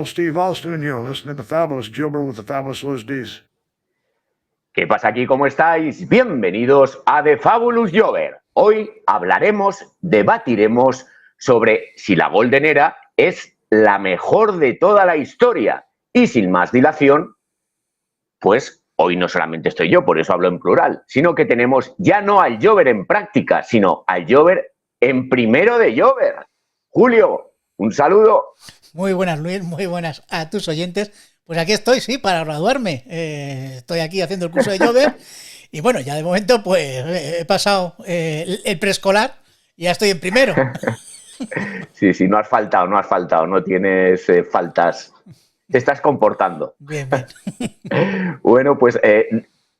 pal Steve Austin, and you're listening to Fabulous Gilbert with the Fabulous Liz D's. ¿Qué pasa aquí? ¿Cómo estáis? Bienvenidos a The Fabulous Jover. Hoy debatiremos sobre si la Golden Era es la mejor de toda la historia. Y sin más dilación, pues hoy no solamente estoy yo, por eso hablo en plural, sino que tenemos ya no al Jover en práctica, sino al Jover en primero de Jover. Julio, un saludo. Muy buenas, Luis, muy buenas a tus oyentes. Pues aquí estoy, sí, para graduarme. Estoy aquí haciendo el curso de Jover y bueno, ya de momento pues he pasado el preescolar y ya estoy en primero. Sí, no has faltado, no tienes faltas, te estás comportando. Bien. Bueno, pues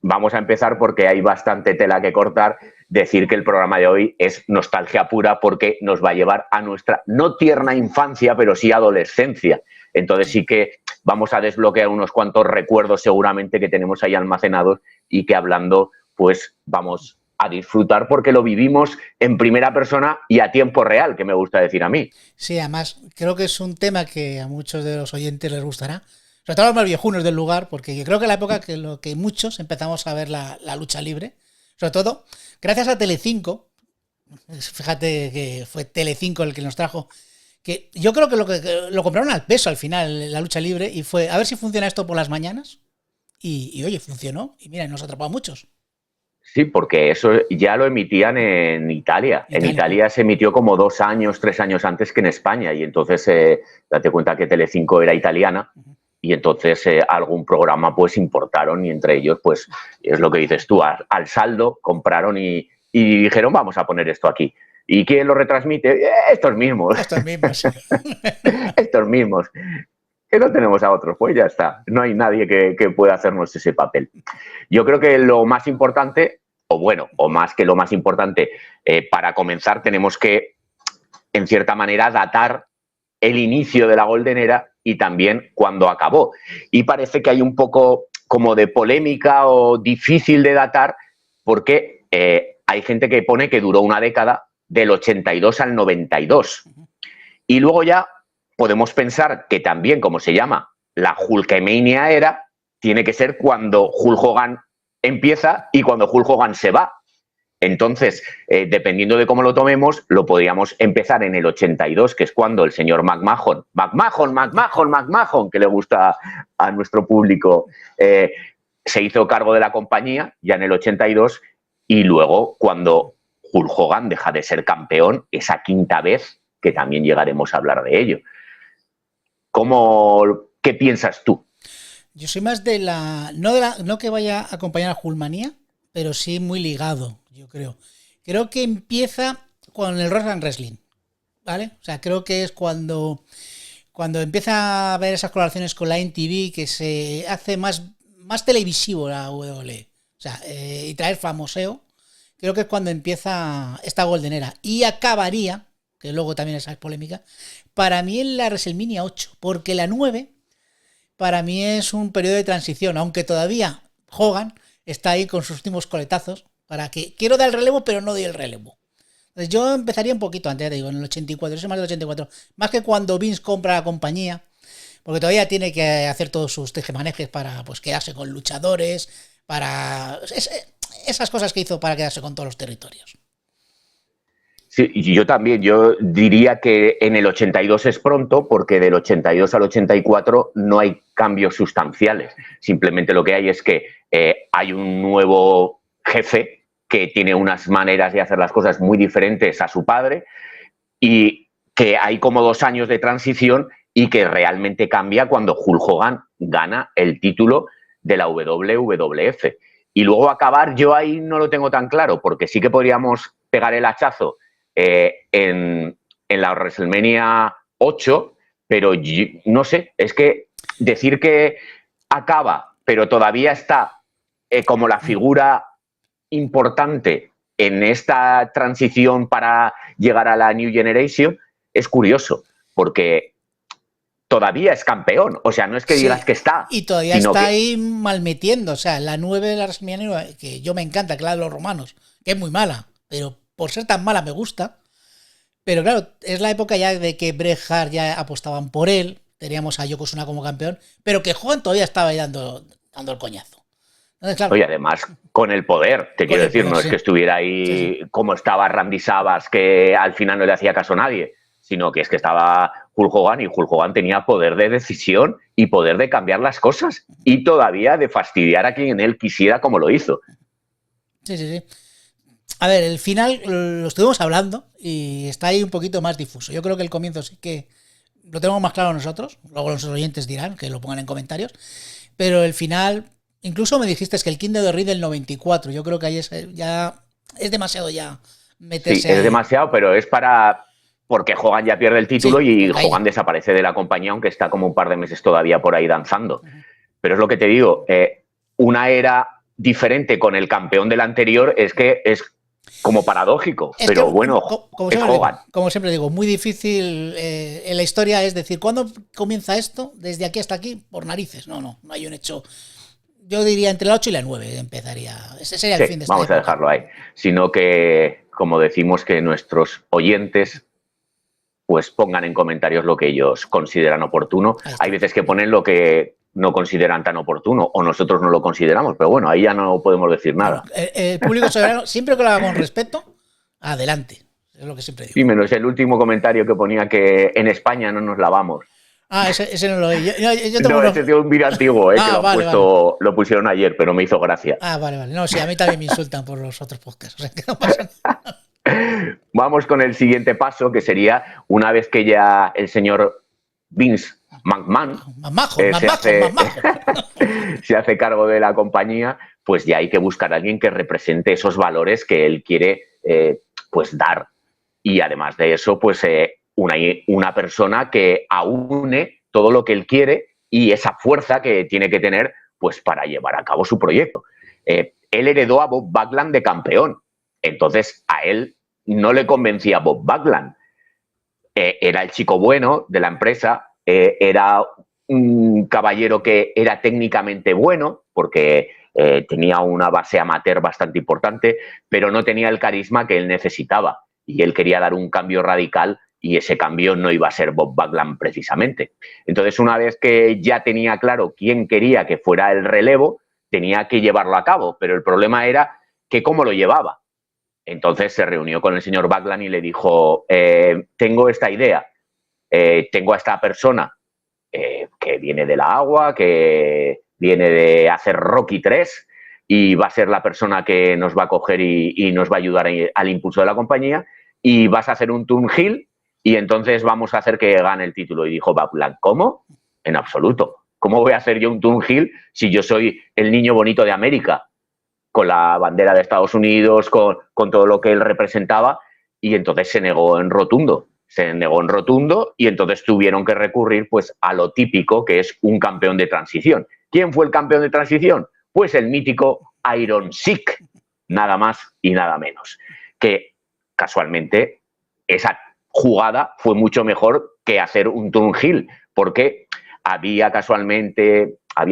vamos a empezar porque hay bastante tela que cortar. Decir que el programa de hoy es nostalgia pura porque nos va a llevar a nuestra no tierna infancia, pero sí adolescencia. Entonces sí que vamos a desbloquear unos cuantos recuerdos seguramente que tenemos ahí almacenados y que hablando pues vamos a disfrutar porque lo vivimos en primera persona y a tiempo real, que me gusta decir a mí. Sí, además creo que es un tema que a muchos de los oyentes les gustará, sobre todo a los más viejunos del lugar, porque yo creo que la época que lo que muchos empezamos a ver la lucha libre, sobre todo gracias a Telecinco. Fíjate que fue Telecinco el que nos trajo, que yo creo que lo compraron al peso al final, la lucha libre, y fue a ver si funciona esto por las mañanas, y oye, funcionó, y mira, nos atrapó a muchos. Sí, porque eso ya lo emitían en Italia. En Italia se emitió como 2 años, 3 años antes que en España, y entonces date cuenta que Telecinco era italiana, y entonces algún programa pues importaron, y entre ellos pues es lo que dices tú, al saldo compraron y dijeron vamos a poner esto aquí. ¿Y quién lo retransmite? Estos mismos. Estos mismos. Estos mismos. Que no tenemos a otros, pues ya está. No hay nadie que pueda hacernos ese papel. Yo creo que lo más importante, o más que lo más importante, para comenzar tenemos que, en cierta manera, datar el inicio de la Golden Era y también cuando acabó. Y parece que hay un poco como de polémica o difícil de datar porque hay gente que pone que duró una década del 82 al 92. Y luego ya podemos pensar que también, como se llama, la Hulkamania era, tiene que ser cuando Hulk Hogan empieza y cuando Hulk Hogan se va. Entonces, dependiendo de cómo lo tomemos, lo podríamos empezar en el 82, que es cuando el señor McMahon, que le gusta a nuestro público, se hizo cargo de la compañía, ya en el 82, y luego cuando Hulk Hogan deja de ser campeón, esa quinta vez, que también llegaremos a hablar de ello. ¿Qué piensas tú? Yo soy más no que vaya a acompañar a Hulkmania, pero sí muy ligado, yo creo. Creo que empieza con el Rock and Wrestling, ¿vale? O sea, creo que es cuando empieza a haber esas colaboraciones con la MTV, que se hace más televisivo la WWE. O sea, y traer famoseo. Creo que es cuando empieza esta Golden Era. Y acabaría, que luego también esa es polémica, para mí en la WrestleMania 8, porque la 9 para mí es un periodo de transición, aunque todavía Hogan está ahí con sus últimos coletazos, para que quiero dar el relevo, pero no doy el relevo. Entonces yo empezaría un poquito antes, te digo, en el 84, eso es más del 84, más que cuando Vince compra la compañía, porque todavía tiene que hacer todos sus tejemanejes para pues quedarse con luchadores, para esas cosas que hizo para quedarse con todos los territorios. Sí, yo también, yo diría que en el 82 es pronto porque del 82 al 84 no hay cambios sustanciales. Simplemente lo que hay es que hay un nuevo jefe que tiene unas maneras de hacer las cosas muy diferentes a su padre y que hay como 2 años de transición y que realmente cambia cuando Hulk Hogan gana el título de la WWF. Y luego acabar, yo ahí no lo tengo tan claro porque sí que podríamos pegar el hachazo en la WrestleMania 8, pero no sé, es que decir que acaba, pero todavía está como la figura importante en esta transición para llegar a la New Generation, es curioso, porque todavía es campeón, o sea, no es que digas que está. Y todavía está ahí malmetiendo, o sea, la 9 de la WrestleMania, que yo me encanta, que la de los romanos, que es muy mala, pero por ser tan mala me gusta. Pero claro, es la época ya de que Bret Hart ya apostaban por él, teníamos a Yokozuna como campeón, pero que Hogan todavía estaba ahí dando el coñazo. Entonces, claro, Oye, además, con el poder, te quiero el decir, poder, no sí. es que estuviera ahí Sí, sí. como estaba Randy Savage, que al final no le hacía caso a nadie, sino que es que estaba Hulk Hogan y Hulk Hogan tenía poder de decisión y poder de cambiar las cosas y todavía de fastidiar a quien él quisiera como lo hizo. Sí, sí, sí. A ver, el final lo estuvimos hablando y está ahí un poquito más difuso. Yo creo que el comienzo sí que lo tenemos más claro nosotros, luego los oyentes dirán, que lo pongan en comentarios, pero el final, incluso me dijiste que el King de the Ring del 94, yo creo que ahí ya es demasiado ya Sí, meterse es ahí. demasiado, pero es porque Hogan ya pierde el título Sí, y porque ahí- Hogan desaparece de la compañía, aunque está como un par de meses todavía por ahí danzando. Pero es lo que te digo, una era diferente con el campeón del anterior es que es como paradójico, Es pero que, bueno, como es siempre, Hogan. como siempre digo, muy difícil en la historia es decir, ¿cuándo comienza esto? Desde aquí hasta aquí, por narices. No hay un hecho. Yo diría entre la 8 y la 9 empezaría. Ese sería el Sí, fin de esta vamos a época. dejarlo ahí. Sino que, como decimos, que nuestros oyentes pues pongan en comentarios lo que ellos consideran oportuno. Ahí está. Hay veces que ponen lo que no consideran tan oportuno o nosotros no lo consideramos, pero bueno, ahí ya no podemos decir Bueno, nada. el público soberano, siempre que lo haga con respeto, adelante. Es lo que siempre digo. Y menos el último comentario que ponía que en España no nos lavamos. Ah, ese no lo oí. Yo tengo No, unos. ese es de un vídeo antiguo, que Ah, lo han vale, vale. puesto, lo pusieron ayer, pero me hizo gracia. Ah, vale. No, sí, a mí también me insultan por los otros podcasts. O sea, que no pasa nada. Vamos con el siguiente paso, que sería una vez que ya el señor Vince McMahon Más majos, más se majos, hace, más majos. se hace cargo de la compañía, pues ya hay que buscar a alguien que represente esos valores que él quiere pues dar. Y además de eso, pues una persona que aúne todo lo que él quiere y esa fuerza que tiene que tener pues para llevar a cabo su proyecto. Él heredó a Bob Backlund de campeón, entonces a él no le convencía Bob Backlund. Era el chico bueno de la empresa, era un caballero que era técnicamente bueno, porque tenía una base amateur bastante importante, pero no tenía el carisma que él necesitaba. Y él quería dar un cambio radical y ese cambio no iba a ser Bob Backlund precisamente. Entonces, una vez que ya tenía claro quién quería que fuera el relevo, tenía que llevarlo a cabo, pero el problema era que cómo lo llevaba. Entonces se reunió con el señor Backlund y le dijo, tengo esta idea, tengo a esta persona que viene de la agua, que viene de hacer Rocky 3 y va a ser la persona que nos va a coger y nos va a ayudar al impulso de la compañía y vas a hacer un turn heel y entonces vamos a hacer que gane el título. Y dijo Backlund, ¿cómo? En absoluto. ¿Cómo voy a hacer yo un turn heel si yo soy el niño bonito de América? Con la bandera de Estados Unidos, con todo lo que él representaba, y entonces se negó en rotundo. Y entonces tuvieron que recurrir pues a lo típico que es un campeón de transición. ¿Quién fue el campeón de transición? Pues el mítico Iron Sheik, nada más y nada menos. Que casualmente esa jugada fue mucho mejor que hacer un turn heel, porque había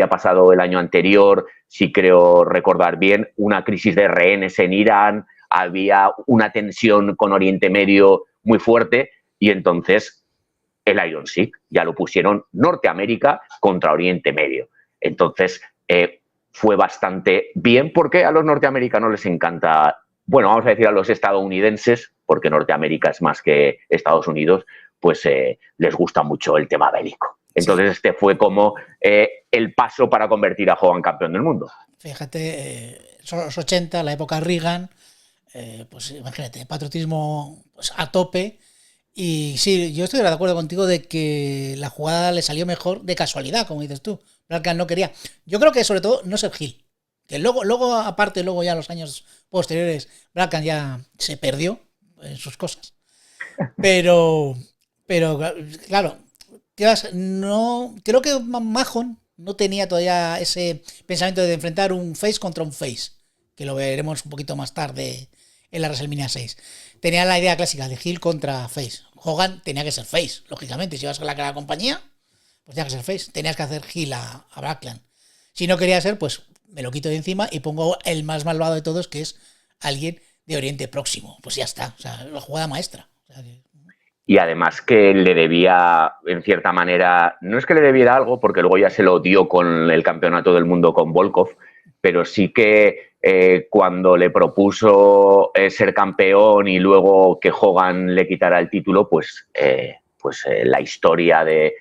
pasado el año anterior, si creo recordar bien, una crisis de rehenes en Irán, había una tensión con Oriente Medio muy fuerte y entonces el Iron Sheik ya lo pusieron Norteamérica contra Oriente Medio. Entonces fue bastante bien porque a los norteamericanos les encanta, bueno, vamos a decir a los estadounidenses, porque Norteamérica es más que Estados Unidos, pues les gusta mucho el tema bélico. Entonces sí. Este fue como el paso para convertir a Hogan campeón del mundo. Fíjate, son los 80, la época Reagan, pues imagínate, patriotismo pues, a tope. Y sí, yo estoy de acuerdo contigo de que la jugada le salió mejor de casualidad, como dices tú. Blanca no quería. Yo creo que sobre todo no ser Gil. Que luego aparte, luego ya en los años posteriores, Blanca ya se perdió en sus cosas. Pero claro, no, creo que Mahon no tenía todavía ese pensamiento de enfrentar un face contra un face, que lo veremos un poquito más tarde en la WrestleMania 6. Tenía la idea clásica de heel contra face. Hogan tenía que ser face, lógicamente. Si vas con la compañía, pues tenía que ser face. Tenías que hacer heel a Backlund. Si no quería ser, pues me lo quito de encima y pongo el más malvado de todos, que es alguien de Oriente Próximo. Pues ya está. O sea, la jugada maestra. O sea, que... y además que le debía, en cierta manera, no es que le debiera algo, porque luego ya se lo dio con el campeonato del mundo con Volkov, pero sí que cuando le propuso ser campeón y luego que Hogan le quitara el título, pues la historia de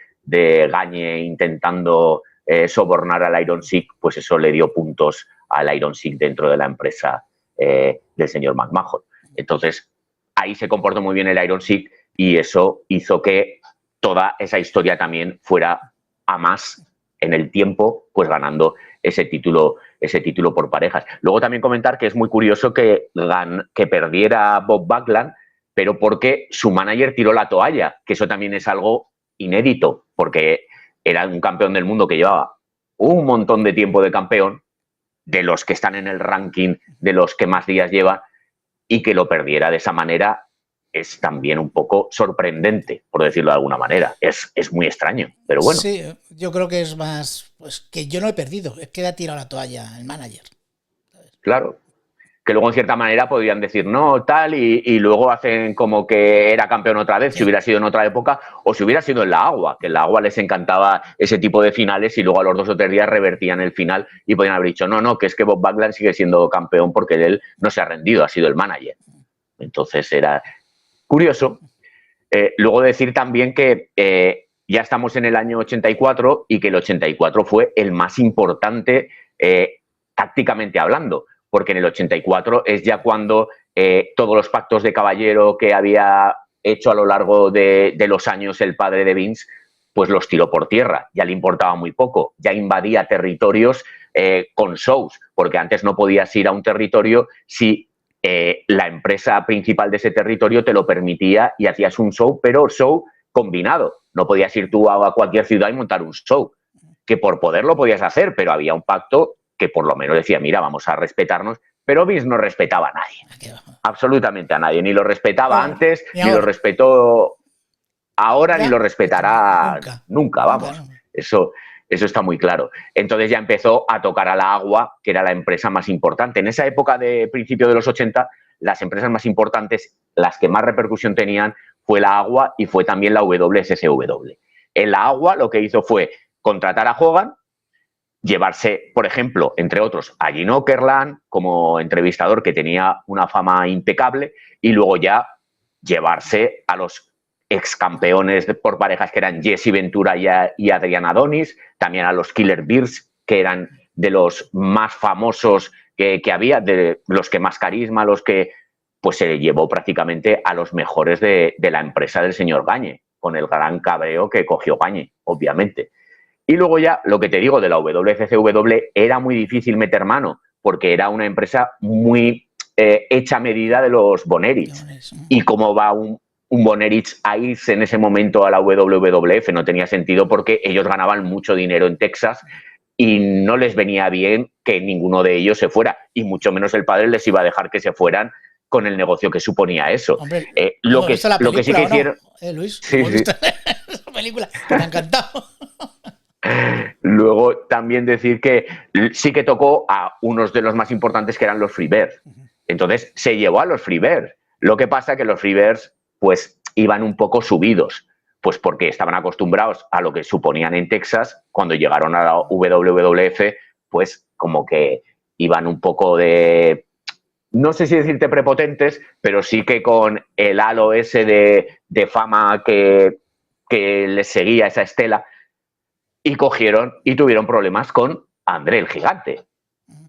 Gagne intentando sobornar al Iron Sheik, pues eso le dio puntos al Iron Sheik dentro de la empresa del señor McMahon. Entonces, ahí se comportó muy bien el Iron Sheik y eso hizo que toda esa historia también fuera a más en el tiempo, pues ganando ese título por parejas. Luego también comentar que es muy curioso que perdiera Bob Backlund, pero porque su manager tiró la toalla, que eso también es algo inédito, porque era un campeón del mundo que llevaba un montón de tiempo de campeón, de los que están en el ranking de los que más días lleva, y que lo perdiera de esa manera es también un poco sorprendente, por decirlo de alguna manera. Es muy extraño, pero bueno. Sí, yo creo que es más, pues que yo no he perdido, es que ha tirado la toalla el manager. Claro. Que luego en cierta manera podrían decir no, tal, y luego hacen como que era campeón otra vez, si hubiera sido en otra época, o si hubiera sido en la Agua, que en la Agua les encantaba ese tipo de finales y luego a los 2 o 3 días revertían el final y podían haber dicho no, que es que Bob Backlund sigue siendo campeón porque él no se ha rendido, ha sido el manager. Entonces era curioso. Luego decir también que ya estamos en el año 84 y que el 84 fue el más importante tácticamente hablando, porque en el 84 es ya cuando todos los pactos de caballero que había hecho a lo largo de los años el padre de Vince, pues los tiró por tierra, ya le importaba muy poco, ya invadía territorios con shows, porque antes no podías ir a un territorio si la empresa principal de ese territorio te lo permitía y hacías un show, pero show combinado. No podías ir tú a cualquier ciudad y montar un show, que por poder lo podías hacer, pero había un pacto que por lo menos decía, mira, vamos a respetarnos, pero Vince no respetaba a nadie, absolutamente a nadie, ni lo respetaba antes, ni lo respetó ahora, ni lo respetará nunca, vamos. Eso está muy claro. Entonces ya empezó a tocar a la Agua, que era la empresa más importante. En esa época de principio de los 80, las empresas más importantes, las que más repercusión tenían, fue la Agua y fue también la WSCW. En la Agua lo que hizo fue contratar a Hogan, llevarse, por ejemplo, entre otros, a Gene Okerlund como entrevistador, que tenía una fama impecable, y luego ya llevarse a los ex campeones por parejas que eran Jesse Ventura y Adrian Adonis, también a los Killer Bears, que eran de los más famosos que había, de los que más carisma, los que pues se llevó prácticamente a los mejores de la empresa del señor Gagne, con el gran cabreo que cogió Gagne, obviamente. Y luego ya, lo que te digo de la WCCW, era muy difícil meter mano, porque era una empresa muy hecha a medida de los Bonerich. Y cómo va un Bonerich a irse en ese momento a la WWF no tenía sentido, porque ellos ganaban mucho dinero en Texas y no les venía bien que ninguno de ellos se fuera, y mucho menos el padre les iba a dejar que se fueran con el negocio que suponía eso. Hombre, lo que sí que hicieron... Luis, sí. Esa película me ha encantado. Luego también decir que sí que tocó a unos de los más importantes, que eran los Freebirds. Entonces se llevó a los Freebirds. Lo que pasa que los Freebirds pues iban un poco subidos, pues porque estaban acostumbrados a lo que suponían en Texas. Cuando llegaron a la WWF, pues como que iban un poco de, no sé si decirte prepotentes, pero sí que con el halo ese de fama que les seguía esa estela, y cogieron y tuvieron problemas con André el Gigante.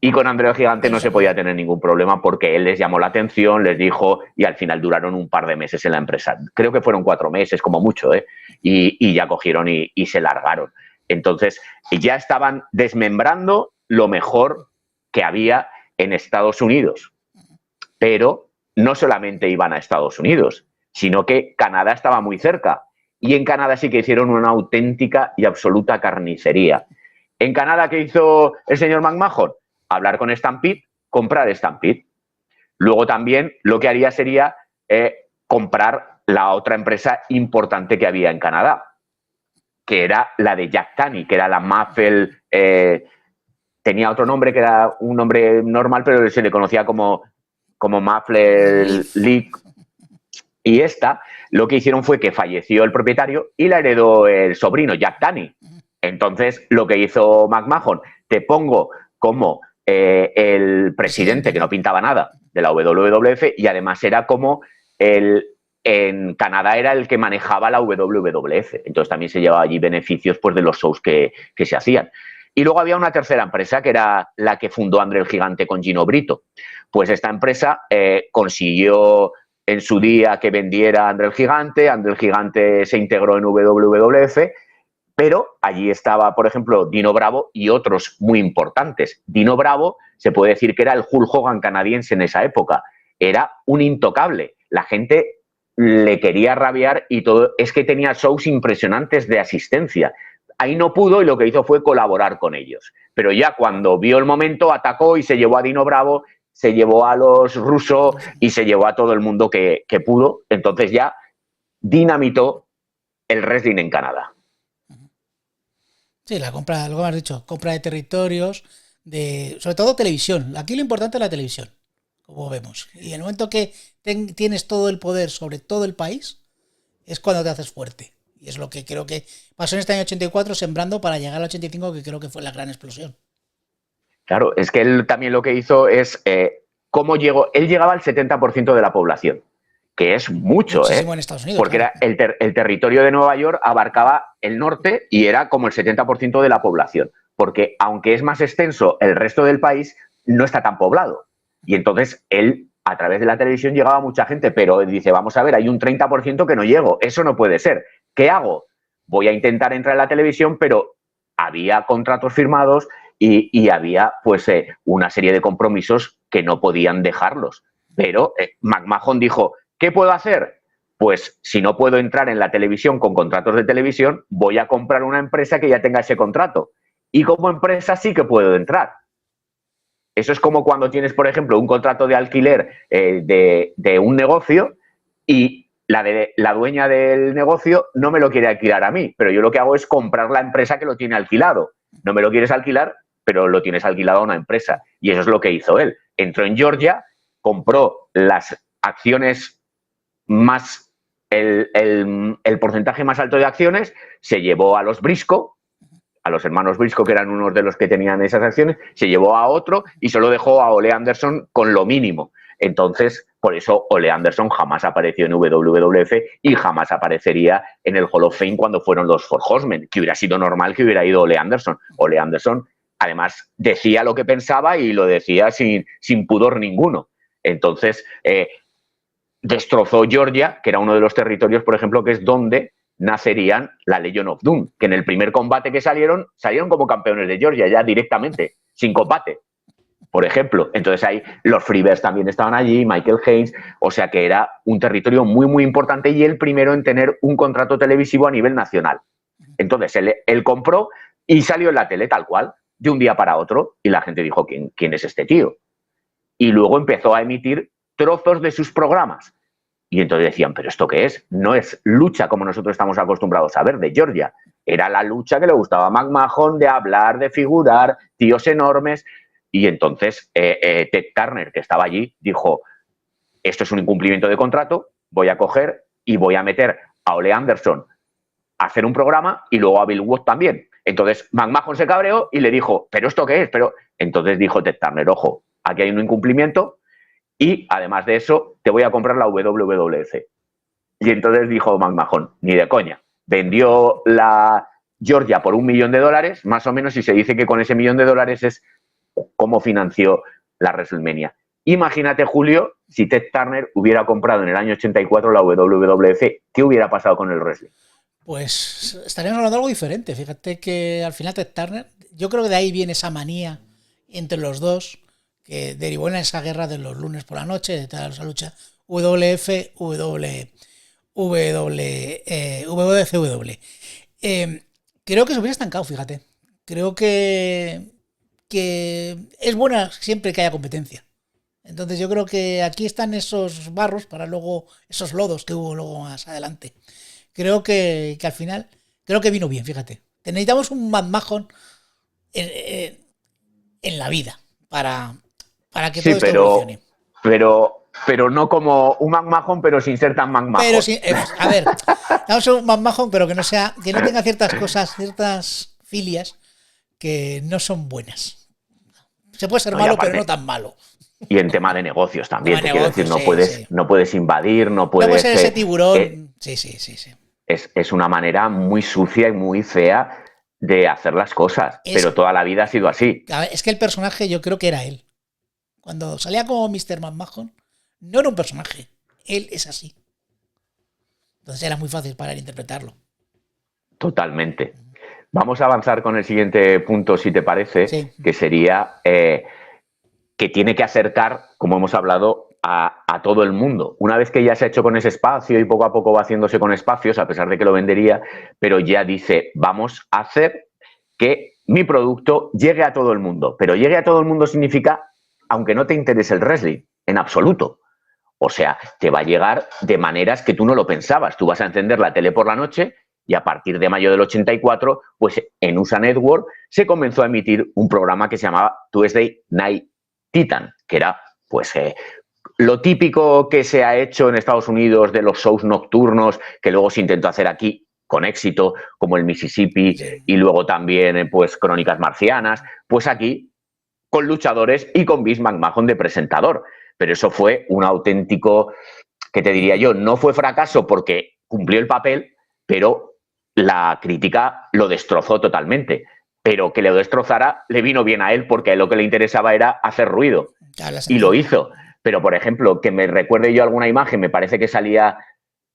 Y con André el Gigante no se podía tener ningún problema, porque él les llamó la atención, les dijo, y al final duraron un par de meses en la empresa. Creo que fueron 4 meses como mucho, ¿eh? Y ya cogieron y se largaron. Entonces ya estaban desmembrando lo mejor que había en Estados Unidos. Pero no solamente iban a Estados Unidos, sino que Canadá estaba muy cerca. Y en Canadá sí que hicieron una auténtica y absoluta carnicería. En Canadá, ¿qué hizo el señor McMahon? Hablar con Stampede, comprar Stampede. Luego también lo que haría sería comprar la otra empresa importante que había en Canadá, que era la de Jack Tunney, que era la Muffle. Tenía otro nombre, que era un nombre normal, pero se le conocía como Muffle League. Y esta lo que hicieron fue que falleció el propietario y la heredó el sobrino, Jack Tunney. Entonces, lo que hizo McMahon, te pongo como el presidente, que no pintaba nada, de la WWF, y además era como en Canadá era el que manejaba la WWF. Entonces también se llevaba allí beneficios pues, de los shows que se hacían. Y luego había una tercera empresa, que era la que fundó André el Gigante con Gino Brito. Pues esta empresa consiguió en su día que vendiera André el Gigante se integró en WWF, pero allí estaba, por ejemplo, Dino Bravo y otros muy importantes. Dino Bravo se puede decir que era el Hulk Hogan canadiense en esa época. Era un intocable. La gente le quería rabiar y todo. Es que tenía shows impresionantes de asistencia. Ahí no pudo y lo que hizo fue colaborar con ellos. Pero ya cuando vio el momento, atacó y se llevó a Dino Bravo, se llevó a los Russo y se llevó a todo el mundo que pudo. Entonces ya dinamitó el wrestling en Canadá. Sí, la compra, lo que has dicho, compra de territorios, sobre todo televisión. Aquí lo importante es la televisión, como vemos. Y en el momento que tienes todo el poder sobre todo el país, es cuando te haces fuerte. Y es lo que creo que pasó en este año 84, sembrando para llegar al 85, que creo que fue la gran explosión. Claro, es que él también lo que hizo es cómo llegó. Él llegaba al 70% de la población, que es mucho, muchísimo en Estados Unidos. Porque claro. era el territorio de Nueva York abarcaba el norte y era como el 70% de la población. Porque aunque es más extenso el resto del país, no está tan poblado. Y entonces él, a través de la televisión, llegaba a mucha gente, pero dice, vamos a ver, hay un 30% que no llego. Eso no puede ser. ¿Qué hago? Voy a intentar entrar en la televisión, pero había contratos firmados y había pues una serie de compromisos que no podían dejarlos. Pero McMahon dijo, ¿qué puedo hacer? Pues si no puedo entrar en la televisión con contratos de televisión, voy a comprar una empresa que ya tenga ese contrato. Y como empresa sí que puedo entrar. Eso es como cuando tienes, por ejemplo, un contrato de alquiler de un negocio y la dueña del negocio no me lo quiere alquilar a mí, pero yo lo que hago es comprar la empresa que lo tiene alquilado. No me lo quieres alquilar, pero lo tienes alquilado a una empresa. Y eso es lo que hizo él. Entró en Georgia, compró las acciones más, el porcentaje más alto de acciones, se llevó a los Briscoe, a los hermanos Briscoe, que eran unos de los que tenían esas acciones, se llevó a otro y solo dejó a Ole Anderson con lo mínimo. Entonces, por eso Ole Anderson jamás apareció en WWF y jamás aparecería en el Hall of Fame cuando fueron los Four Horsemen, que hubiera sido normal que hubiera ido Ole Anderson. Ole Anderson, además, decía lo que pensaba y lo decía sin pudor ninguno. Entonces, destrozó Georgia, que era uno de los territorios, por ejemplo, que es donde nacerían la Legion of Doom, que en el primer combate que salieron como campeones de Georgia, ya directamente, sin combate, por ejemplo. Entonces ahí los Freebirds también estaban allí, Michael Haynes, o sea que era un territorio muy, muy importante y el primero en tener un contrato televisivo a nivel nacional. Entonces él compró y salió en la tele tal cual, de un día para otro, y la gente dijo, ¿quién es este tío? Y luego empezó a emitir trozos de sus programas. Y entonces decían, ¿pero esto qué es? No es lucha como nosotros estamos acostumbrados a ver de Georgia. Era la lucha que le gustaba a McMahon, de hablar, de figurar, tíos enormes. Y entonces Ted Turner, que estaba allí, dijo, esto es un incumplimiento de contrato, voy a coger y voy a meter a Ole Anderson a hacer un programa y luego a Bill Watts también. Entonces McMahon se cabreó y le dijo, ¿pero esto qué es? Entonces dijo Ted Turner, ojo, aquí hay un incumplimiento. Y además de eso, te voy a comprar la WWF. Y entonces dijo McMahon, ni de coña. Vendió la Georgia por $1 millón, más o menos, y se dice que con ese $1 millón es cómo financió la WrestleMania. Imagínate, Julio, si Ted Turner hubiera comprado en el año 84 la WWF, ¿qué hubiera pasado con el wrestling? Pues estaríamos hablando de algo diferente. Fíjate que al final Ted Turner, yo creo que de ahí viene esa manía entre los dos, que derivó en esa guerra de los lunes por la noche, de toda esa lucha WWF, WCW. Creo que se hubiera estancado, fíjate. Creo que es buena siempre que haya competencia. Entonces yo creo que aquí están esos barros para luego, esos lodos que hubo luego más adelante. Creo que al final, creo que vino bien, fíjate. Necesitamos un McMahon en la vida para que todo esto evolucione. Pero pero no como un McMahon, pero sin ser tan McMahon. Pero sí, a ver, vamos a un McMahon, pero que no sea, que no tenga ciertas cosas, ciertas filias que no son buenas. Se puede ser No, malo, aparte, pero no tan malo. y en tema de negocios también, Tema de te quiero decir, negocios, sí. no puedes invadir, no No puede puedes... ser ese tiburón. Sí. Es una manera muy sucia y muy fea de hacer las cosas, pero toda la vida ha sido así. A ver, es que el personaje yo creo que era él. Cuando salía como Mr. McMahon, no era un personaje. Él es así. Entonces era muy fácil para él interpretarlo. Totalmente. Vamos a avanzar con el siguiente punto, si te parece, Sí. que sería que tiene que acercar, como hemos hablado, a todo el mundo. Una vez que ya se ha hecho con ese espacio y poco a poco va haciéndose con espacios, a pesar de que lo vendería, pero ya dice, vamos a hacer que mi producto llegue a todo el mundo. Pero llegue a todo el mundo significa, aunque no te interese el wrestling, en absoluto. O sea, te va a llegar de maneras que tú no lo pensabas. Tú vas a encender la tele por la noche y a partir de mayo del 84, pues en USA Network se comenzó a emitir un programa que se llamaba Tuesday Night Titan, que era, pues, lo típico que se ha hecho en Estados Unidos de los shows nocturnos, que luego se intentó hacer aquí con éxito, como el Mississippi, Sí. y luego también, pues, Crónicas Marcianas, pues aquí con luchadores y con Vince McMahon de presentador. Pero eso fue un auténtico, ¿qué te diría yo? No fue fracaso porque cumplió el papel, pero la crítica lo destrozó totalmente. Pero que lo destrozara le vino bien a él porque a él lo que le interesaba era hacer ruido. Y lo hizo. Pero, por ejemplo, que me recuerde yo alguna imagen, me parece que salía,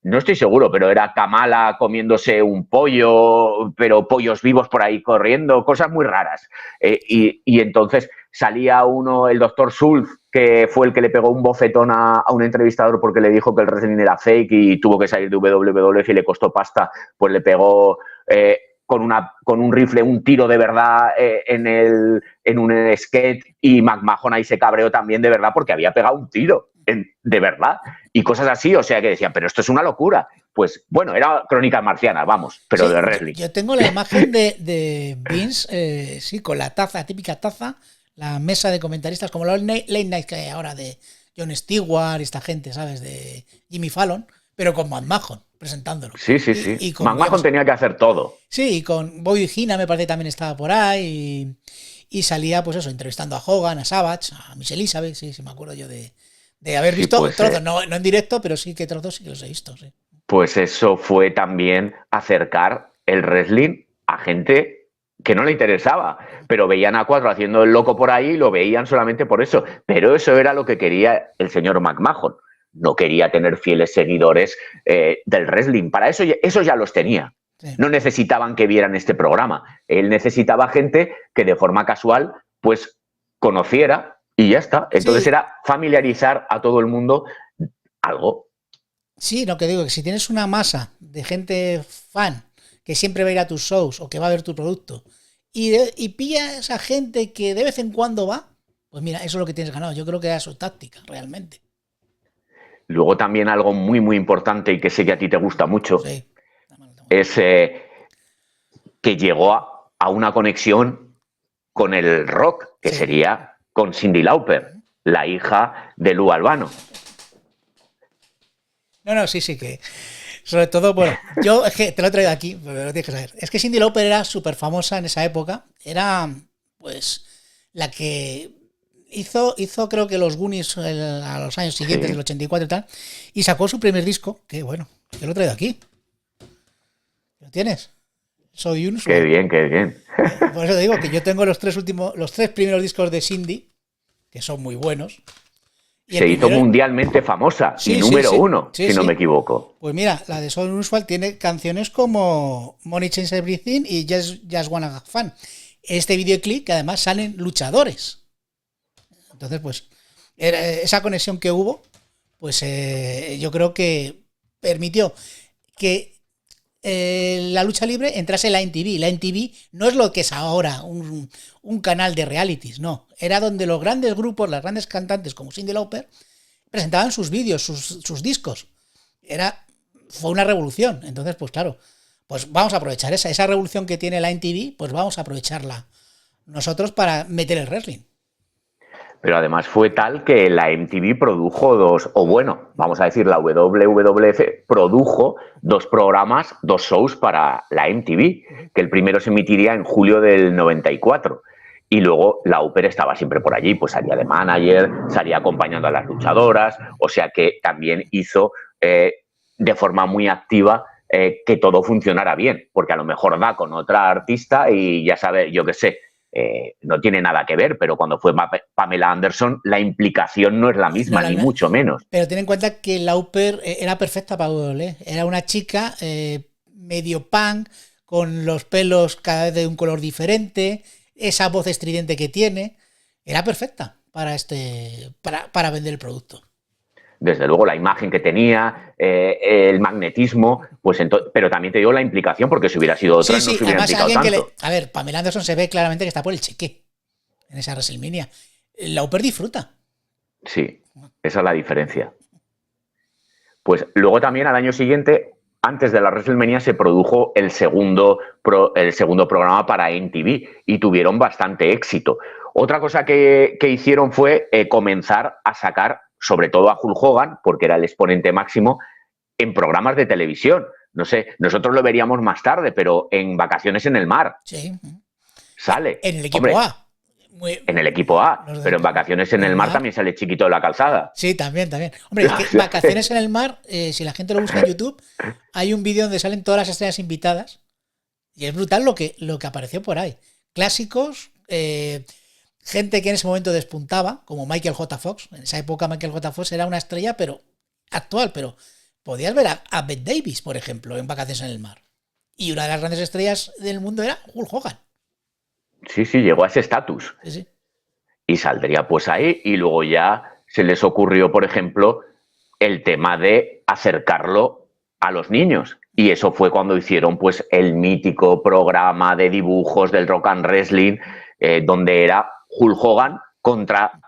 no estoy seguro, pero era Kamala comiéndose un pollo, pero pollos vivos por ahí corriendo, cosas muy raras. Y entonces salía uno, el doctor Schultz, que fue el que le pegó un bofetón a un entrevistador porque le dijo que el wrestling era fake y tuvo que salir de WWF y le costó pasta, pues le pegó con un rifle un tiro de verdad en un skate, y McMahon ahí se cabreó también de verdad porque había pegado un tiro de verdad y cosas así. O sea que decían, pero esto es una locura. Pues bueno, era Crónicas Marcianas, vamos, pero sí, de wrestling. Yo tengo la imagen de Vince, sí, con la taza, la típica taza, la mesa de comentaristas, como los late night que hay ahora de Jon Stewart y esta gente, ¿sabes? De Jimmy Fallon, pero con McMahon presentándolo. Sí. Y McMahon tenía que hacer todo. Sí, y con Bobby Heenan me parece que también estaba por ahí. Y salía, pues eso, entrevistando a Hogan, a Savage, a Miss Elizabeth, sí, me acuerdo yo de haber visto pues, trozos, no en directo, pero sí que trozos sí que los he visto, sí. Pues eso fue también acercar el wrestling a gente que no le interesaba, pero veían a Cuatro haciendo el loco por ahí y lo veían solamente por eso. Pero eso era lo que quería el señor McMahon. No quería tener fieles seguidores del wrestling. Para eso ya los tenía. Sí. No necesitaban que vieran este programa. Él necesitaba gente que de forma casual pues conociera y ya está. Entonces sí, era familiarizar a todo el mundo algo. Sí, lo que digo, que si tienes una masa de gente fan que siempre va a ir a tus shows o que va a ver tu producto y pilla a esa gente que de vez en cuando va, pues mira, eso es lo que tienes ganado. Yo creo que era su táctica, realmente. Luego también algo muy, muy importante y que sé que a ti te gusta mucho, sí, es que llegó a una conexión con el rock, que sí, sería con Cyndi Lauper, la hija de Lou Albano. No, sí, que sobre todo, bueno, yo es que te lo he traído aquí, pero lo tienes que saber. Es que Cyndi Lauper era súper famosa en esa época, era pues la que hizo creo que los Goonies a los años siguientes, sí, del 84 y tal, y sacó su primer disco, que bueno, te lo he traído aquí. ¿Lo tienes? Soy un Qué bien, qué bien. Por eso te digo que yo tengo los tres primeros discos de Cyndi, que son muy buenos. Y se hizo mundialmente famosa, sí, y número uno, si no me equivoco. Pues mira, la de So Unusual tiene canciones como Money Changes Everything y Just Wanna Have Fun. Este videoclip que además salen luchadores. Entonces, pues, esa conexión que hubo, pues yo creo que permitió que la lucha libre entrase en la MTV. La MTV no es lo que es ahora, un canal de realities, no. Era donde los grandes grupos, las grandes cantantes como Cyndi Lauper, presentaban sus vídeos, sus discos. Fue una revolución. Entonces, pues claro, pues vamos a aprovechar esa revolución que tiene la MTV, pues vamos a aprovecharla nosotros para meter el wrestling. Pero además fue tal que la MTV produjo dos, o bueno, vamos a decir, la WWF produjo dos programas, dos shows para la MTV, que el primero se emitiría en julio del 94. Y luego Lauper estaba siempre por allí, pues salía de manager, salía acompañando a las luchadoras, o sea que también hizo de forma muy activa que todo funcionara bien, porque a lo mejor da con otra artista y ya sabe, yo qué sé, no tiene nada que ver, pero cuando fue Pamela Anderson, la implicación no es la misma, No, ni mucho menos. Pero ten en cuenta que Lauper era perfecta para WWE. Era una chica medio punk, con los pelos cada vez de un color diferente, esa voz estridente que tiene. Era perfecta para vender el producto. Desde luego, la imagen que tenía, el magnetismo, pues pero también te digo la implicación, porque si hubiera sido otra, Sí, no se hubiera además implicado tanto. a ver, Pamela Anderson se ve claramente que está por el cheque en esa WrestleMania. Lauper disfruta. Sí, esa es la diferencia. Pues luego también al año siguiente, antes de la WrestleMania, se produjo el segundo programa para MTV y tuvieron bastante éxito. Otra cosa que hicieron fue comenzar a sacar, sobre todo a Hulk Hogan, porque era el exponente máximo, en programas de televisión. No sé, nosotros lo veríamos más tarde, pero en Vacaciones en el Mar. Sí. Sale. En el equipo Hombre, A. en el equipo A, pero en Vacaciones en el Mar también sale Chiquito de la Calzada. Sí, también. Hombre, es que Vacaciones en el Mar, si la gente lo busca en YouTube, hay un vídeo donde salen todas las estrellas invitadas y es brutal lo que apareció por ahí. Clásicos, gente que en ese momento despuntaba, como Michael J. Fox. En esa época Michael J. Fox era una estrella pero actual, pero podías ver a Bette Davis, por ejemplo, en Vacaciones en el Mar. Y una de las grandes estrellas del mundo era Hulk Hogan. Sí, llegó a ese estatus. Sí. Y saldría pues ahí y luego ya se les ocurrió, por ejemplo, el tema de acercarlo a los niños. Y eso fue cuando hicieron pues el mítico programa de dibujos del Rock and Wrestling, donde era Hulk Hogan contra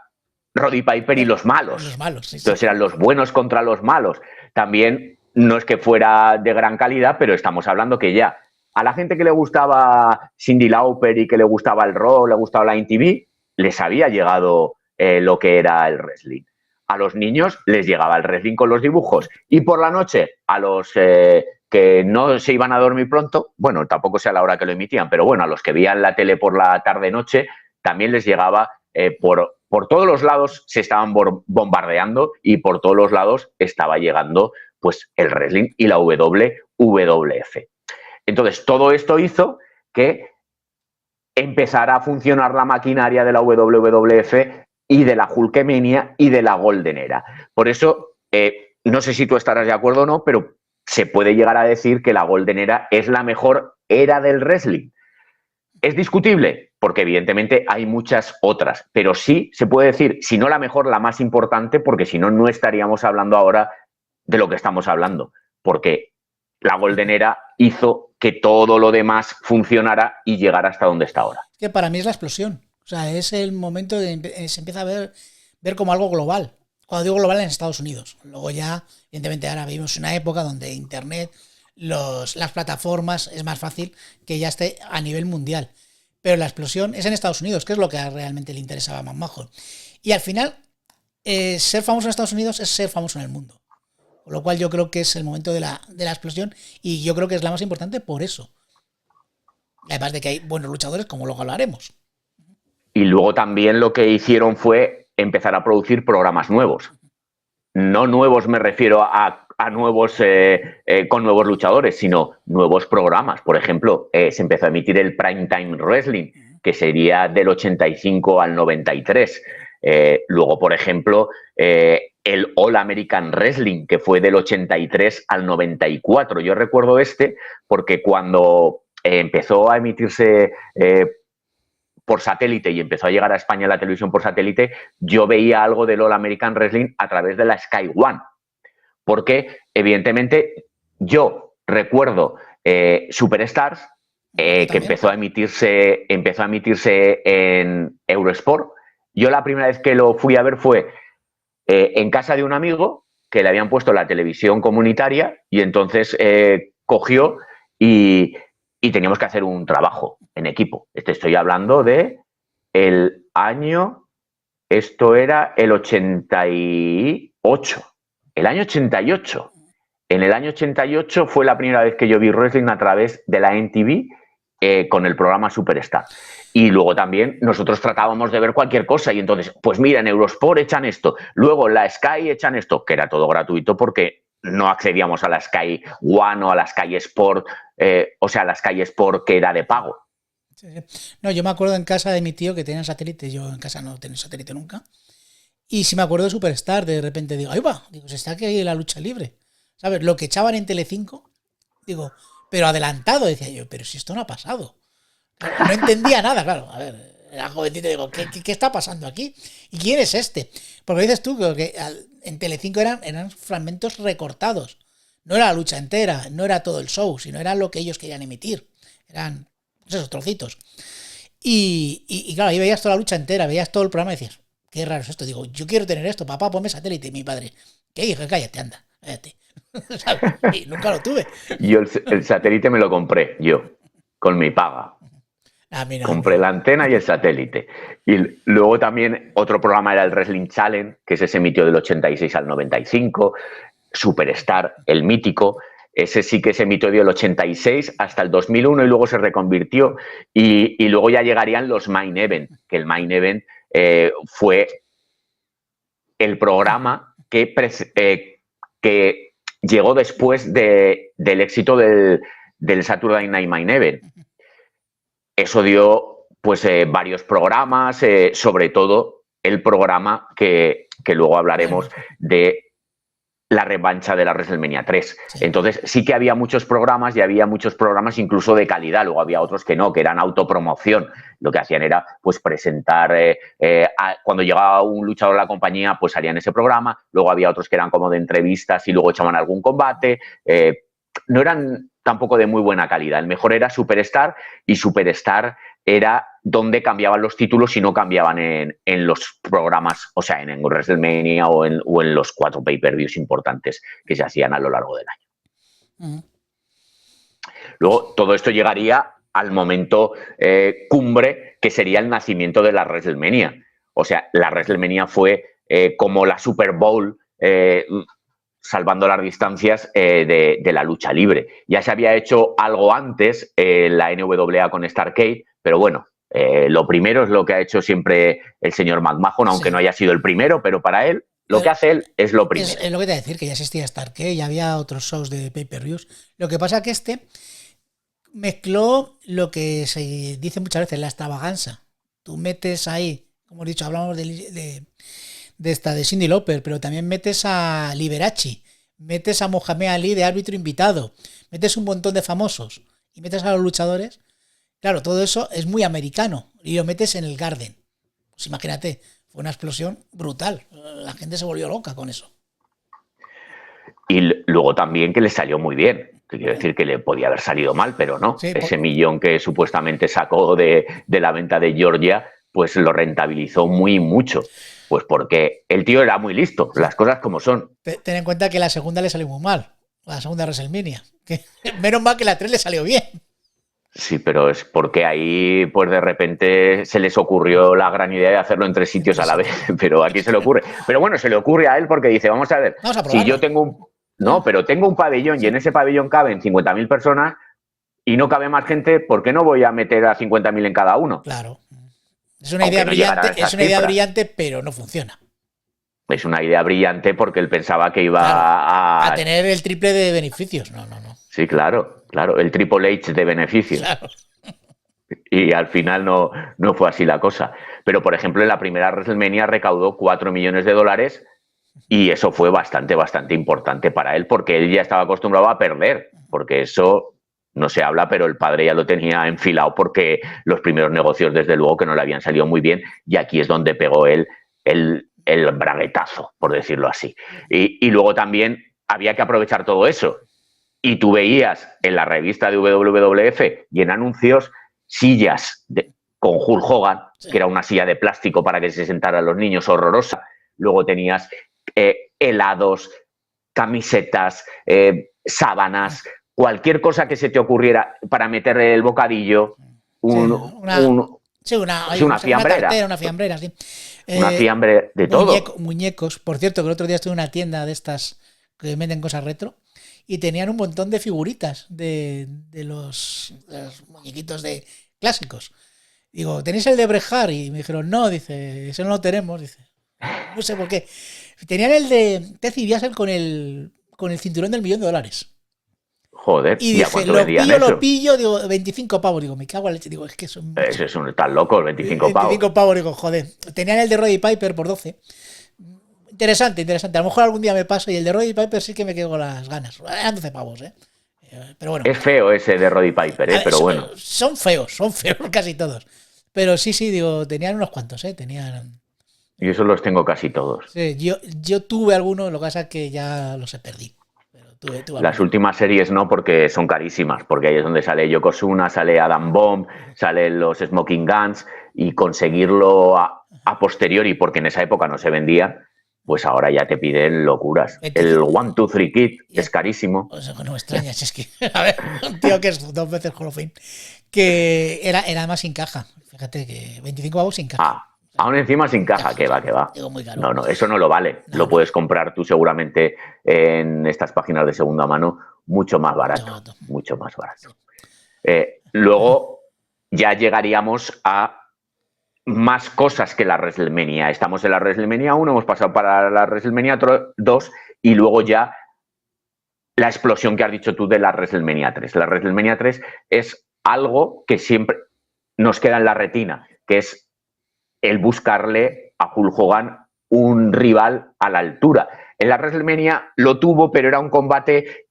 Roddy Piper y los malos. Los malos, sí. Entonces eran los buenos contra los malos. También no es que fuera de gran calidad, pero estamos hablando que ya a la gente que le gustaba Cyndi Lauper y que le gustaba el rock, le gustaba la MTV, les había llegado lo que era el wrestling. A los niños les llegaba el wrestling con los dibujos. Y por la noche, a los que no se iban a dormir pronto, bueno, tampoco sé a la hora que lo emitían, pero bueno, a los que veían la tele por la tarde-noche, también les llegaba por todos los lados, se estaban bombardeando y por todos los lados estaba llegando pues el wrestling y la WWF. Entonces, todo esto hizo que empezara a funcionar la maquinaria de la WWF y de la Hulkmania y de la Golden Era. Por eso, no sé si tú estarás de acuerdo o no, pero se puede llegar a decir que la Golden Era es la mejor era del wrestling. Es discutible, porque evidentemente hay muchas otras, pero sí se puede decir, si no la mejor, la más importante, porque si no, no estaríamos hablando ahora de lo que estamos hablando, porque la Golden Era hizo que todo lo demás funcionara y llegara hasta donde está ahora. Que para mí es la explosión. O sea, es el momento de se empieza a ver como algo global. Cuando digo global, en Estados Unidos. Luego ya, evidentemente, ahora vivimos una época donde Internet, las plataformas, es más fácil que ya esté a nivel mundial. Pero la explosión es en Estados Unidos, que es lo que realmente le interesaba a McMahon. Y al final, ser famoso en Estados Unidos es ser famoso en el mundo. Con lo cual yo creo que es el momento de la explosión y yo creo que es la más importante por eso. Además de que hay buenos luchadores, como luego hablaremos. Y luego también lo que hicieron fue empezar a producir programas nuevos. No nuevos me refiero a nuevos con nuevos luchadores, sino nuevos programas. Por ejemplo, se empezó a emitir el Primetime Wrestling, que sería del 85 al 93. Luego, por ejemplo, el All American Wrestling, que fue del 83 al 94. Yo recuerdo porque cuando empezó a emitirse por satélite y empezó a llegar a España la televisión por satélite, yo veía algo del All American Wrestling a través de la Sky One. Porque, evidentemente, yo recuerdo Superstars, que empezó a emitirse en Eurosport. Yo la primera vez que lo fui a ver fue en casa de un amigo que le habían puesto la televisión comunitaria y entonces cogió y teníamos que hacer un trabajo en equipo. Estoy hablando de el año Esto era el 88, el año 88. En el año 88 fue la primera vez que yo vi wrestling a través de la NTV con el programa Superstar. Y luego también nosotros tratábamos de ver cualquier cosa y entonces, pues mira, en Eurosport echan esto, luego en la Sky echan esto, que era todo gratuito porque no accedíamos a la Sky One o a la Sky Sport, o sea, a la Sky Sport que era de pago. Sí, sí. No, yo me acuerdo en casa de mi tío que tenía satélite, yo en casa no tenía satélite nunca. Y si me acuerdo de Superstar, de repente digo, ahí va, digo, se está aquí la lucha libre. ¿Sabes? Lo que echaban en Telecinco, digo, pero adelantado, decía yo, pero si esto no ha pasado. Claro, no entendía nada, claro. A ver, era jovencito, digo, ¿qué está pasando aquí? ¿Y quién es este? Porque dices tú que en Telecinco eran fragmentos recortados. No era la lucha entera, no era todo el show, sino era lo que ellos querían emitir. Eran esos trocitos. Y claro, ahí veías toda la lucha entera, veías todo el programa y decías, qué raro es esto. Digo, yo quiero tener esto, papá, ponme satélite. Y mi padre, ¿qué hijo? Cállate, anda, cállate. Y nunca lo tuve. Yo el satélite me lo compré, yo, con mi paga. Mira, compré la antena y el satélite. Y luego también otro programa era el Wrestling Challenge, que ese se emitió del 86 al 95. Superstar, el mítico. Ese sí que se emitió del 86 hasta el 2001 y luego se reconvirtió. Y luego ya llegarían los Main Event, que el Main Event fue el programa que llegó después del éxito del Saturday Night Main Event. Eso dio pues varios programas, sobre todo el programa que luego hablaremos de la revancha de la WrestleMania 3. Sí. Entonces sí que había muchos programas y había muchos programas incluso de calidad, luego había otros que no, que eran autopromoción. Lo que hacían era pues presentar, cuando llegaba un luchador a la compañía pues salía en ese programa, luego había otros que eran como de entrevistas y luego echaban algún combate, no eran tampoco de muy buena calidad. El mejor era Superstar y Superstar era donde cambiaban los títulos y no cambiaban en los programas, o sea, en WrestleMania o en los 4 pay-per-views importantes que se hacían a lo largo del año. Luego, todo esto llegaría al momento cumbre, que sería el nacimiento de la WrestleMania. O sea, la WrestleMania fue como la Super Bowl, salvando las distancias de la lucha libre. Ya se había hecho algo antes, la NWA con Starrcade, pero bueno, lo primero es lo que ha hecho siempre el señor McMahon, aunque no haya sido el primero, pero para él, lo que hace él es lo primero. Es lo que te voy a decir, que ya existía Starrcade, ya había otros shows de pay-per-views. Lo que pasa es que este mezcló lo que se dice muchas veces, la extravaganza. Tú metes ahí, como he dicho, hablamos de Cyndi Lauper, pero también metes a Liberace, metes a Mohamed Ali de árbitro invitado, metes un montón de famosos y metes a los luchadores. Claro, todo eso es muy americano y lo metes en el Garden. Pues imagínate, fue una explosión brutal. La gente se volvió loca con eso. Y luego también que le salió muy bien. Quiero decir que le podía haber salido mal, pero no. Sí, ese millón que supuestamente sacó de la venta de Georgia, pues lo rentabilizó mucho. Pues porque el tío era muy listo, las cosas como son. Ten en cuenta que la segunda le salió muy mal, la segunda WrestleMania. Que, menos mal que la 3 le salió bien. Sí, pero es porque ahí, pues de repente se les ocurrió la gran idea de hacerlo en 3 sitios a la vez. Pero aquí se le ocurre. Pero bueno, se le ocurre a él porque dice, vamos a ver, si yo tengo un... No, pero tengo un pabellón y en ese pabellón caben 50.000 personas y no cabe más gente, ¿por qué no voy a meter a 50.000 en cada uno? Claro. Es una idea brillante, brillante, pero no funciona. Es una idea brillante porque él pensaba que iba a tener el triple de beneficios. No. Sí, claro, el Triple H de beneficios. Claro. Y al final no fue así la cosa. Pero, por ejemplo, en la primera WrestleMania recaudó $4 millones y eso fue bastante importante para él porque él ya estaba acostumbrado a perder, porque eso no se habla, pero el padre ya lo tenía enfilado porque los primeros negocios, desde luego, que no le habían salido muy bien y aquí es donde pegó él el braguetazo, por decirlo así. Y luego también había que aprovechar todo eso. Y tú veías en la revista de WWF y en anuncios sillas con Hulk Hogan, sí, que era una silla de plástico para que se sentaran los niños, horrorosa. Luego tenías helados, camisetas, sábanas, cualquier cosa que se te ocurriera para meter el bocadillo, Sí, una fiambrera. tartera, una fiambrera, sí. Una fiambre de todo. Muñecos. Por cierto, que el otro día estuve en una tienda de estas que venden cosas retro y tenían un montón de figuritas de los muñequitos de clásicos. Digo, ¿tenéis el de Brejar? Y me dijeron, no, dice, ese no lo tenemos, dice. No sé por qué. Tenían el de Ted DiBiase con el cinturón del $1.000.000. Joder, Y ¿y a dije, cuánto vendían eso? lo pillo, digo, 25 pavos. Digo, me cago en la leche. Digo, es que son Eso es tan loco, 25 pavos. 25 pavos, digo, joder. Tenían el de Roddy Piper por 12. Interesante. A lo mejor algún día me paso y el de Roddy Piper sí que me quedo con las ganas. Eran 12 pavos, ¿eh? Pero bueno. Es feo ese de Roddy Piper, Ver, pero bueno. Son feos casi todos. Pero sí, digo, tenían unos cuantos, ¿eh? Tenían... Yo esos los tengo casi todos. Sí, yo tuve algunos, lo que pasa es que ya los he perdido. Pero tuve Las algunos. últimas series no, porque son carísimas, porque ahí es donde sale Yokozuna, sale Adam Bomb, salen los Smoking Guns, y conseguirlo a posteriori, porque en esa época no se vendía, pues ahora ya te piden locuras. El 1, 2, 3 Kid es carísimo. O sea, no me extrañas, es que, a ver, un tío que es 2 veces Hall of Fame, que era además sin caja. Fíjate que 25 pavos sin caja. Aún encima sin caja, que va. Digo, muy caro. No, eso no lo vale. Lo puedes comprar tú seguramente en estas páginas de segunda mano mucho más barato. Mucho más barato. Luego ya llegaríamos a más cosas que la WrestleMania. Estamos en la WrestleMania 1, hemos pasado para la WrestleMania 2 y luego ya la explosión que has dicho tú de la WrestleMania 3. La WrestleMania 3 es algo que siempre nos queda en la retina, que es el buscarle a Hulk Hogan un rival a la altura. En la WrestleMania lo tuvo, pero era un combate,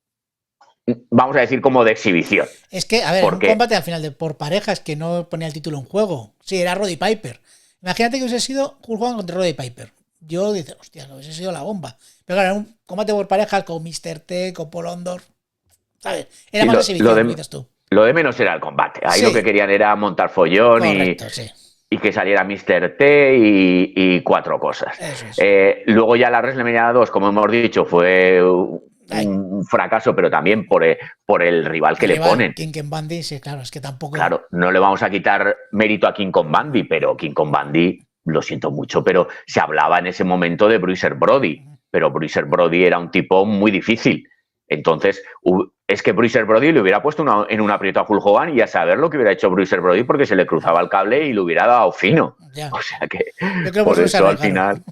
vamos a decir, como de exhibición. Es que, a ver, un combate al final por parejas que no ponía el título en juego. Sí, era Roddy Piper. Imagínate que hubiese sido Hulk Hogan contra Roddy Piper. Yo dice, hostia, no hubiese sido la bomba. Pero claro, era un combate por parejas con Mr. T, con Paul Ondor. ¿Sabes? Era más exhibición, dices tú. Lo de menos era el combate. Ahí lo que querían era montar follón. Correcto, y que saliera Mr. T y 4 cosas. Luego ya la WrestleMania 2, como hemos dicho, fue un fracaso, pero también por el rival que le ponen. King Kong Bundy, sí, claro, es que tampoco... Claro, no le vamos a quitar mérito a King Kong Bundy, pero King Kong Bundy, lo siento mucho, pero se hablaba en ese momento de Bruiser Brody, pero Bruiser Brody era un tipo muy difícil. Entonces, es que Bruiser Brody le hubiera puesto en un aprieto a Hulk Hogan y a saber lo que hubiera hecho Bruiser Brody porque se le cruzaba el cable y le hubiera dado fino. Ya. O sea que, yo creo por eso al final...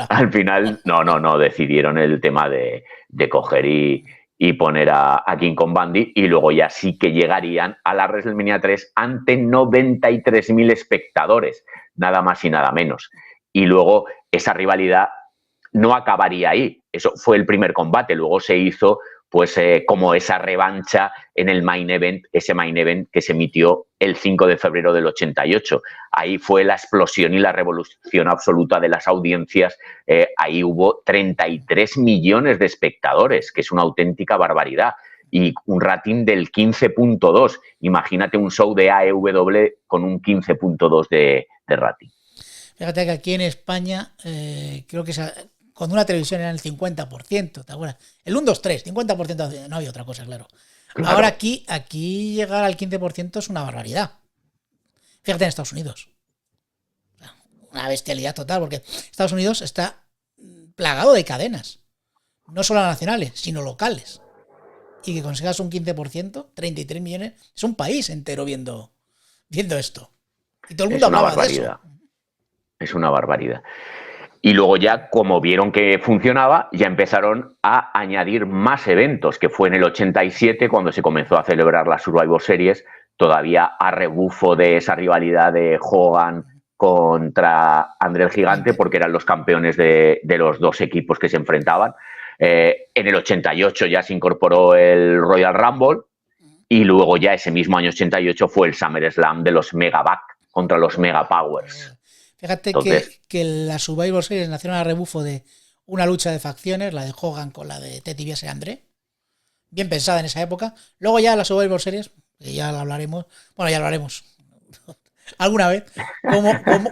Al final, no, decidieron el tema de coger y poner a King Kong Bundy, y luego ya sí que llegarían a la WrestleMania 3 ante 93.000 espectadores, nada más y nada menos. Y luego esa rivalidad no acabaría ahí. Eso fue el primer combate. Luego se hizo pues como esa revancha en el main event, ese main event que se emitió el 5 de febrero del 88. Ahí fue la explosión y la revolución absoluta de las audiencias. Ahí hubo 33 millones de espectadores, que es una auténtica barbaridad. Y un rating del 15.2. Imagínate un show de AEW con un 15.2 de rating. Fíjate que aquí en España creo que cuando una televisión era el 50%, ¿te acuerdas? El 1, 2, 3, 50%, no había otra cosa, claro. Ahora aquí llegar al 15% es una barbaridad. Fíjate en Estados Unidos. Una bestialidad total, porque Estados Unidos está plagado de cadenas. No solo nacionales, sino locales. Y que consigas un 15%, 33 millones, es un país entero viendo esto. Y todo el mundo hablaba de eso. Es una barbaridad. Y luego ya, como vieron que funcionaba, ya empezaron a añadir más eventos, que fue en el 87 cuando se comenzó a celebrar las Survivor Series, todavía a rebufo de esa rivalidad de Hogan contra André el Gigante, porque eran los campeones de los dos equipos que se enfrentaban. En el 88 ya se incorporó el Royal Rumble, y luego ya ese mismo año 88 fue el SummerSlam de los Megaback contra los Mega Powers. Fíjate que las Survivor Series nacieron a rebufo de una lucha de facciones, la de Hogan con la de Ted DiBiase y André. Bien pensada en esa época. Luego ya las Survivor Series, que ya la hablaremos, bueno, ya lo haremos alguna vez,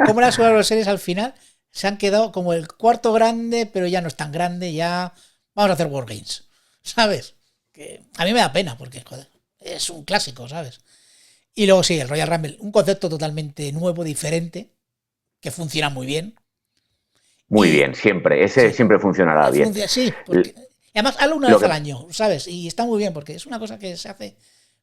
como las Survivor Series al final se han quedado como el cuarto grande, pero ya no es tan grande, ya vamos a hacer War Games, ¿sabes? Que a mí me da pena porque, joder, es un clásico, ¿sabes? Y luego sí, el Royal Rumble, un concepto totalmente nuevo, diferente, que funciona muy bien. Muy Y- bien, siempre. Ese Sí. siempre funcionará bien. Sí, porque además hazlo una Lo vez que- al año, ¿sabes? Y está muy bien porque es una cosa que se hace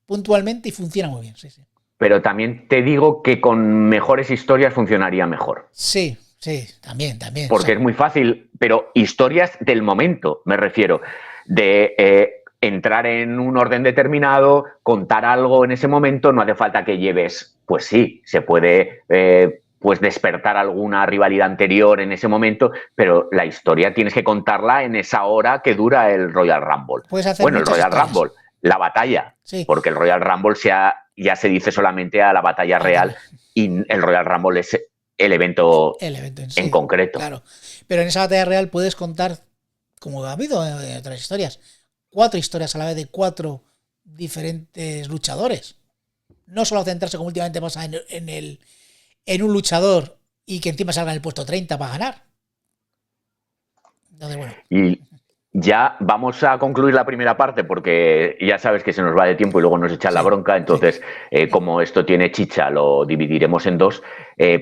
puntualmente y funciona muy bien, sí, sí. Pero también te digo que con mejores historias funcionaría mejor. Sí, sí, también, también. O Porque sea, es muy fácil, pero historias del momento, me refiero, de entrar en un orden determinado, contar algo en ese momento, no hace falta que lleves, pues sí, se puede pues despertar alguna rivalidad anterior en ese momento, pero la historia tienes que contarla en esa hora que dura el Royal Rumble. puedes hacer Bueno, el muchas Royal historias. Rumble, la batalla, Sí. porque el Royal Rumble ya se dice solamente a la batalla real y el Royal Rumble es el evento El evento en en sí. concreto. Claro. Pero en esa batalla real puedes contar, como ha habido en otras historias, 4 historias a la vez de 4 diferentes luchadores. No solo centrarse como últimamente pasa en un luchador y que encima salga en el puesto 30 para ganar. Entonces, bueno. Y ya vamos a concluir la primera parte porque ya sabes que se nos va de tiempo y luego nos echan la Sí, bronca. Entonces, como esto tiene chicha, lo dividiremos en dos.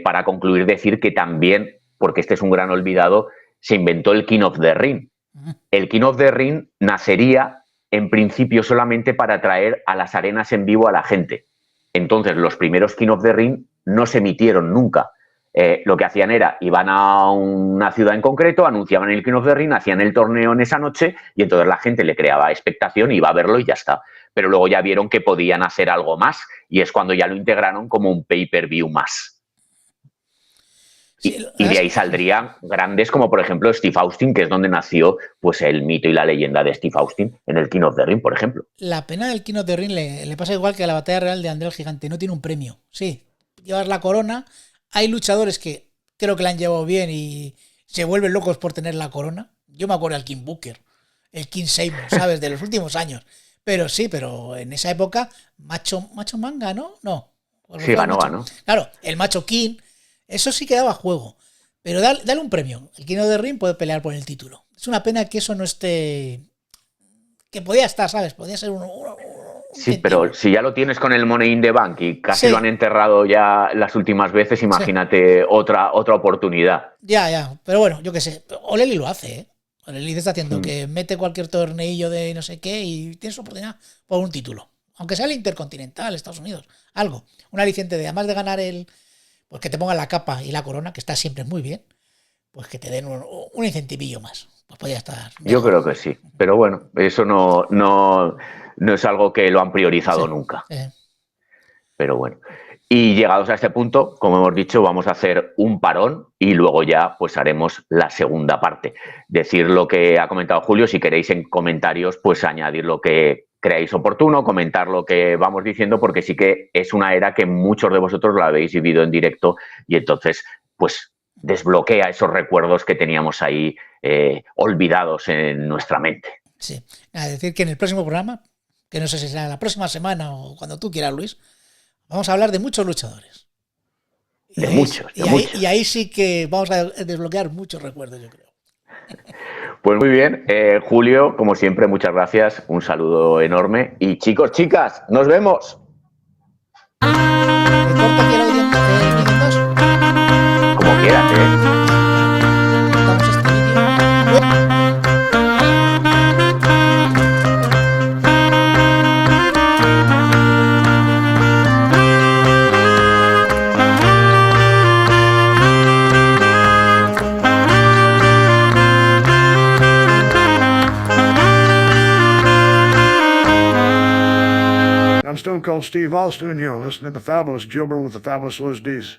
Para concluir, decir que también, porque este es un gran olvidado, se inventó el King of the Ring. Ujú. El King of the Ring nacería en principio solamente para traer a las arenas en vivo a la gente. Entonces, los primeros King of the Ring no se emitieron nunca. Lo que hacían era, iban a una ciudad en concreto, anunciaban el King of the Ring, hacían el torneo en esa noche y entonces la gente le creaba expectación, iba a verlo y ya está. Pero luego ya vieron que podían hacer algo más y es cuando ya lo integraron como un pay-per-view más. Sí, Y de ahí saldrían grandes como por ejemplo Steve Austin, que es donde nació pues el mito y la leyenda de Steve Austin en el King of the Ring, por ejemplo. la pena del King of the Ring le pasa igual que a la batalla real de André el Gigante, no tiene un premio. Sí, llevas la corona, hay luchadores que creo que la han llevado bien y se vuelven locos por tener la corona. Yo me acuerdo del King Booker, el King Seymour, ¿sabes? De los últimos años. Pero sí, pero en esa época, Macho Man ganó, no. Sí, ganó, ganó. Claro, el Macho King, eso sí que daba juego. Pero dale un premio. El King of the Ring puede pelear por el título. Es una pena que eso no esté. Que podía estar, ¿sabes? Podía ser un Sí, pero si ya lo tienes con el Money in the Bank y casi Sí. lo han enterrado ya las últimas veces, imagínate otra oportunidad. Ya. Pero bueno, yo qué sé. Oleli lo hace, ¿eh? Oleli está haciendo que mete cualquier torneillo de no sé qué y tienes oportunidad por un título. Aunque sea el Intercontinental, Estados Unidos. Algo. Un aliciente de, además de ganar pues que te pongan la capa y la corona, que está siempre muy bien, pues que te den un incentivillo más. Pues podría estar. Yo creo que sí. Pero bueno, eso no es algo que lo han priorizado Sí. nunca. Pero bueno. Y llegados a este punto, como hemos dicho, vamos a hacer un parón y luego ya pues haremos la segunda parte. Decir lo que ha comentado Julio, si queréis en comentarios, pues añadir lo que creáis oportuno, comentar lo que vamos diciendo, porque sí que es una era que muchos de vosotros lo habéis vivido en directo y entonces pues desbloquea esos recuerdos que teníamos ahí olvidados en nuestra mente. Sí. A decir que en el próximo programa, que no sé si será la próxima semana o cuando tú quieras, Luis, vamos a hablar de muchos luchadores. De muchos. Y ahí sí que vamos a desbloquear muchos recuerdos, yo creo. Pues muy bien, Julio, como siempre, muchas gracias, un saludo enorme y chicos, chicas, nos vemos. ¿Me corta aquí el audio en vídeo en dos? Como quieras, Cortamos este vídeo. I'm Stone Cold Steve Austin, and you're listening to the Fabulous Gilbert with the Fabulous Liz D's.